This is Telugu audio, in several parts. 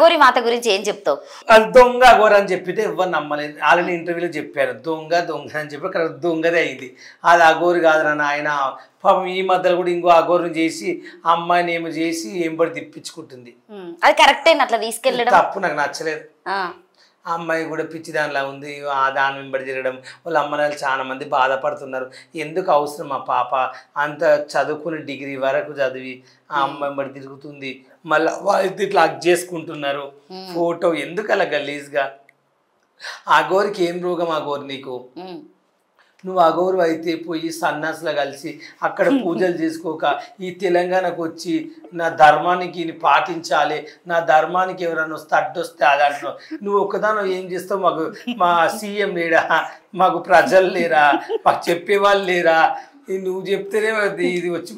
అఘోరి మాత గురించి ఏం చెప్తావు? అది దొంగ అఘోర అని చెప్పితే ఎవరు నమ్మలేదు. ఆల్రెడీ ఇంటర్వ్యూలో చెప్పారు దొంగ దొంగ అని చెప్పి అక్కడ దొంగదే అయింది. అది అఘోరి కాదురా నాయన. పాపం ఈ మధ్యలో కూడా ఇంకో అఘోరిని చేసి అమ్మాయిని ఏమో చేసి ఏంబడి తిప్పించుకుంటుంది. అది కరెక్టే అట్లా తీసుకెళ్ళడం తప్పు, నాకు నచ్చలేదు. ఆ అమ్మాయి కూడా పిచ్చి దానిలా ఉంది. ఆ దాని వెంబడి తిరగడం, వాళ్ళ అమ్మనాలు చాలా మంది బాధపడుతున్నారు. ఎందుకు అవసరం ఆ పాప అంత చదువుకుని డిగ్రీ వరకు చదివి ఆ అమ్మాయి వెంబడి తిరుగుతుంది, మళ్ళీ వాళ్ళు ఇట్లా హగ్ చేసుకుంటున్నారు. ఫోటో ఎందుకు అలా గలీజ్గా? ఆ గోరికి ఏం రోగం? ఆ గోరు నీకు నువ్వు అఘోరు అయితే పోయి సన్నాసులు కలిసి అక్కడ పూజలు చేసుకోక ఈ తెలంగాణకు వచ్చి నా ధర్మానికి పాటించాలి, నా ధర్మానికి ఎవరైనా వస్తే అడ్డొస్తే అది అంటున్నావు. నువ్వు ఒక్కదానో ఏం చేస్తావు? మాకు మా సీఎం లేరా, మాకు ప్రజలు లేరా, మాకు చెప్పేవాళ్ళు లేరా? నువ్వు చెప్తేనే ఇది వచ్చి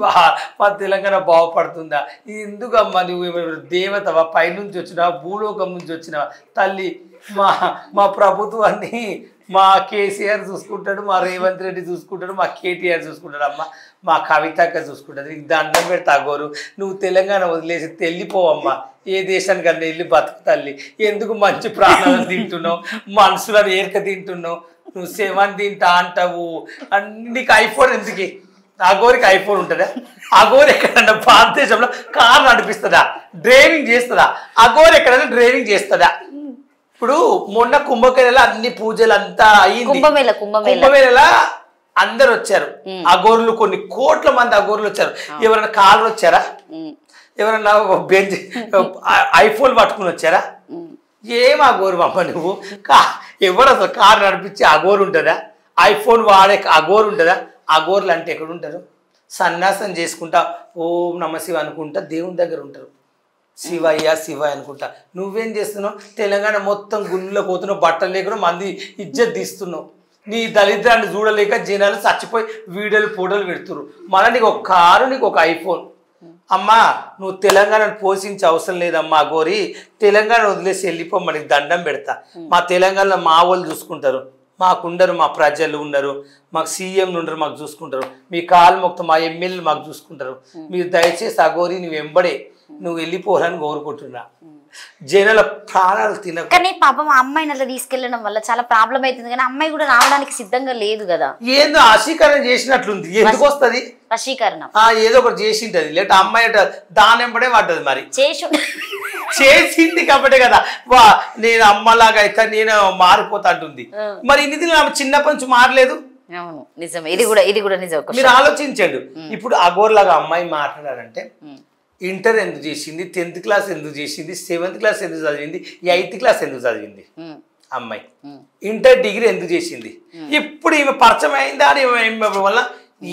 మా తెలంగాణ బాగుపడుతుందా? ఎందుకమ్మా నువ్వు దేవతవా? పైనుంచి వచ్చినావా? భూలోకం నుంచి వచ్చినావా? తల్లి మా ప్రభుత్వాన్ని మా కేసీఆర్ చూసుకుంటాడు, మా రేవంత్ రెడ్డి చూసుకుంటాడు, మా కేటీఆర్ చూసుకుంటాడు, అమ్మ మా కవితక్క చూసుకుంటుంది. నీకు దండం పెడతా అఘోరు. నువ్వు తెలంగాణ వదిలేసి వెళ్ళిపోవమ్మా, ఏ దేశానికన్నా వెళ్ళి బతుకు తల్లి. ఎందుకు మంచి ప్రాణాలను తింటున్నావు, మనుషులను ఏర్క తింటున్నావు, నువ్వు సెవెన్ తింటా అంటావు. నీకు ఐఫోన్ ఎందుకు? అఘోరికి ఐఫోన్ ఉంటుందా? అఘోరి ఎక్కడన్నా భారతదేశంలో కారు నడిపిస్తుందా? డ్రైవింగ్ చేస్తుందా? అఘోరి ఎక్కడైనా డ్రైవింగ్ చేస్తుందా? ఇప్పుడు మొన్న కుంభమేళలో అన్ని పూజలు అంతా అయ్యింది. కుంభమేళలో అందరు వచ్చారు అఘోరులు, కొన్ని కోట్ల మంది అఘోరులు వచ్చారు. ఎవరైనా కార్లు వచ్చారా? ఎవరన్నా బెంచ్ ఐఫోన్ పట్టుకుని వచ్చారా? ఏం అఘోరు అమ్మ నువ్వు? ఎవరు అసలు కారు నడిపించి అఘోరు ఉంటుందా? ఐఫోన్ వాడే అఘోరు ఉంటుందా? అఘోరులు అంటే ఎక్కడ ఉంటారు? సన్యాసం చేసుకుంటా ఓం నమ శివ అనుకుంటా దేవుని దగ్గర ఉంటారు. శివయ్య శివయ్య అనుకుంటా. నువ్వేం చేస్తున్నావు? తెలంగాణ మొత్తం గుళ్ళో పోతున్నావు, బట్టలు లేకుండా మంది ఇజ్జత్ తీస్తున్నావు. నీ దళిద్రాన్ని చూడలేక జనాలు చచ్చిపోయి వీడియోలు ఫోటోలు పెడుతున్నారు. మళ్ళీ నీకు ఒక కారు, నీకు ఒక ఐఫోన్. అమ్మా నువ్వు తెలంగాణను పోషించే అవసరం లేదమ్మా అఘోరి. తెలంగాణ వదిలేసి వెళ్ళిపో, మనకి దండం పెడతా. మా తెలంగాణలో మా వాళ్ళు చూసుకుంటారు, మాకుండరు, మా ప్రజలు ఉన్నారు, మాకు సీఎంలు ఉండరు, మాకు చూసుకుంటారు. మీ కాలు మొత్తం మా ఎమ్మెల్యేలు మాకు చూసుకుంటారు. మీరు దయచేసి అఘోరి నువ్వు వెంబడే నువ్వు వెళ్ళిపోవాలని కోరుకుంటున్నా. జనాల ప్రాణాలు తిన. కానీ పాపం ఆ అమ్మాయిని అట్లా తీసుకెళ్లడం వల్ల చాలా ప్రాబ్లం అవుతుంది. కానీ అమ్మాయి కూడా రావడానికి సిద్ధంగా లేదు కదా. ఏందో వశీకరణ చేసినట్లుంది. ఎందుకు వస్తుంది వశీకరణ? ఏదో ఒకటి చేసింటది, లేకపోతే అమ్మాయి దాని వెంబడే పడ్డది. మరి చేసింది కాబట్టి కదా నేను అమ్మలాగా అయితే నేను మారిపోతా అంటుంది. మరి ఇది చిన్నప్పటి నుంచి మారలేదు. నిజమే, ఇది కూడా నిజం. మీరు ఆలోచించండి. ఇప్పుడు అఘోర్లాగా అమ్మాయి మాట్లాడారంటే ఇంటర్ ఎందుకు చేసింది, 10th క్లాస్ ఎందుకు చేసింది, 7th క్లాస్ ఎందుకు చదివింది, 8th క్లాస్ ఎందుకు చదివింది అమ్మాయి, ఇంటర్ డిగ్రీ ఎందుకు చేసింది? ఇప్పుడు ఈమె పరిచయం అయిందా అని వల్ల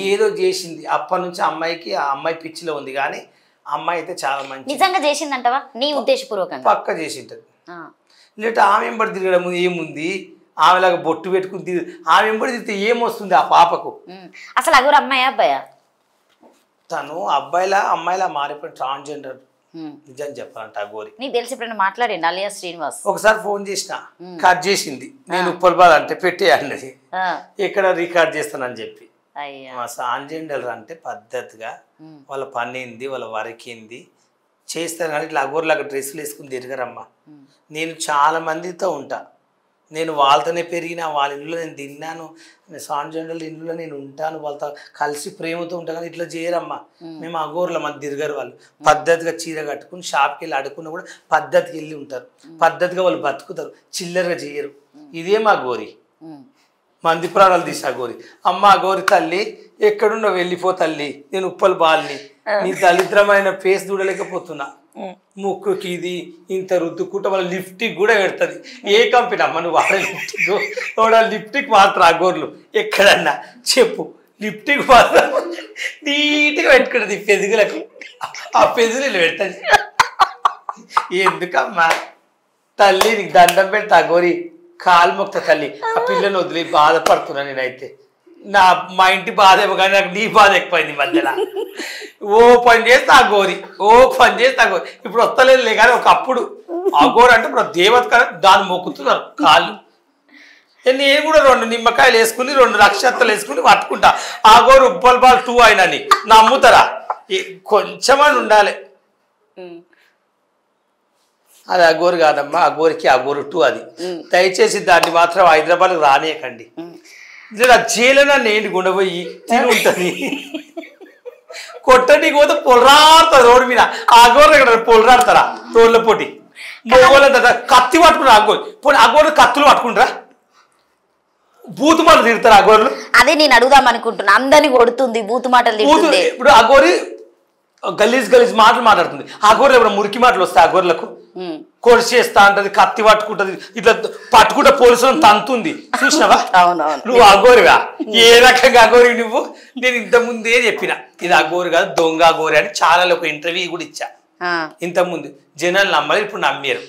ఏదో చేసింది. అప్పటి నుంచి అమ్మాయికి ఆ అమ్మాయి పిచ్చిలో ఉంది. కానీ అమ్మాయి అయితే చాలా మంచి, నిజంగా చేసిందంటవా? నీ ఉద్దేశపూర్వకంగా పక్క చేసింటది. లేకపోతే ఆమె వెంబడి తిరగడం ఏముంది? ఆమెలాగా బొట్టు పెట్టుకుని ఆమె వెంబడి తిరిగితే ఏమొస్తుంది ఆ పాపకు? అసలు అఘోరు అమ్మాయి అబ్బాయా? తను అమ్మాయిలా మారిపోయి ట్రాన్స్జెండర్. నిజం చెప్పాలంట అఘోరి. నీకు తెలిసి ఎప్పుడైనా మాట్లాడండి అలియా శ్రీనివాస్? ఒకసారి ఫోన్ చేసిన, కట్ చేసింది. నేను ఉప్పల్బాద్ అంటే పెట్టేయాలి, ఎక్కడ రికార్డ్ చేస్తానని చెప్పి. ట్రాన్స్జెండర్ అంటే పద్ధతిగా వాళ్ళ పని ఏంది, వాళ్ళ వర్క్ ఏంది చేస్తారు. కానీ ఇట్లా అఘోర్లాగా డ్రెస్సులు వేసుకుని తిరగరమ్మా. నేను చాలా మందితో ఉంటా, నేను వాళ్ళతోనే పెరిగిన, వాళ్ళ ఇంట్లో నేను తిన్నాను, ట్రాన్స్జెండర్ ఇంట్లో నేను ఉంటాను, వాళ్ళతో కలిసి ప్రేమతో ఉంటాను. కానీ ఇట్లా చేయరమ్మా. మేము అఘోర్ల మంది తిరగరు. వాళ్ళు పద్ధతిగా చీర కట్టుకుని షాప్కి వెళ్ళి అడుక్కున్నా కూడా పద్ధతికి వెళ్ళి ఉంటారు, పద్ధతిగా వాళ్ళు బతుకుతారు, చిల్లరగా చేయరు. ఇదే మా అఘోరి, మంది ప్రాణాలు తీసి అఘోరి. అమ్మ అఘోరి తల్లి ఎక్కడున్నా వెళ్ళిపో తల్లి, నేను ఉప్పల్ బాల్ని. నీ దరిద్రమైన ఫేస్ చూడలేకపోతున్నా. ముక్కుకి ఇది ఇంత రుద్దుకుంటా వాళ్ళ లిప్టిక్ కూడా పెడుతుంది. ఏ కంపెనీ అమ్మ నువ్వు వాడే లిప్టిక్ మాత్రం అఘోర్లు ఎక్కడన్నా చెప్పు. లిప్టిక్ మాత్రం నీట్గా పెట్టుకుంటుంది పెదుగులకు, ఆ పెదుగులు పెడుతుంది. ఎందుకమ్మా తల్లి నీకు దండం పెడతా అఘోరి, కాలు మొక్త తల్లి. ఆ పిల్లని వదిలి బాధపడుతున్నా నేనైతే. మా ఇంటి బాధ ఏమో కానీ నాకు నీ బాధ ఎక్కువైంది మధ్యలో. ఓ పని చేస్తే అఘోరి, ఓ పని చేస్తే అఘోరి. ఇప్పుడు వస్తలేదు కానీ ఒకప్పుడు అఘోరి అంటే ఇప్పుడు దేవత కదా, దాన్ని మొక్కుతున్నారు కాళ్ళు. నేను కూడా 2 నిమ్మకాయలు వేసుకుని 2 నక్షత్రాలు వేసుకుని పట్టుకుంటా. అఘోరి ఉప్పల్ బాల్ 2 అయినని నమ్ముతారా? కొంచెమని ఉండాలి. అది అగోరు కాదమ్మా, అగోరికి అగోరు 2 అది. దయచేసి దాన్ని మాత్రం హైదరాబాద్కి రానియకండి. జైలు నేను గుండెపోయి తిని ఉంటుంది కొట్టడానికి పోతే పొలరాడుతుంది రోడ్డు మీద. అగోరు ఇక్కడ పొలరాడతారా రోడ్ల పోటీ కత్తి పట్టుకుంటారు అగోరు పోనీ అగోరు కత్తులు పట్టుకుంటారా బూతు మాటలు తిడతారు అగోర్లు. అదే నేను అడుగుదాం అనుకుంటున్నా, అందరినీ కొడుతుంది బూతు మాటలు తిడుతుంది. ఇప్పుడు అగోరి గలీజ్ మాటలు మాట్లాడుతుంది. అగోర్లు ఇప్పుడు మురికి మాటలు వస్తాయి అగోర్లకు. కొడిసి చేస్తా అంటది, కత్తి పట్టుకుంటది, ఇట్లా పట్టుకుంటే పోలీసులను తంతుంది చూసినావా? నువ్వు అగోరిగా ఏ రకంగా అగోరి నువ్వు? నేను ఇంత ముందే చెప్పిన ఇది అగోరు కాదు దొంగ అగోరి అని ఛానల్ ఒక ఇంటర్వ్యూ కూడా ఇచ్చా. ఇంతకుముందు జనాలు నమ్మలేదు, ఇప్పుడు నమ్మారు.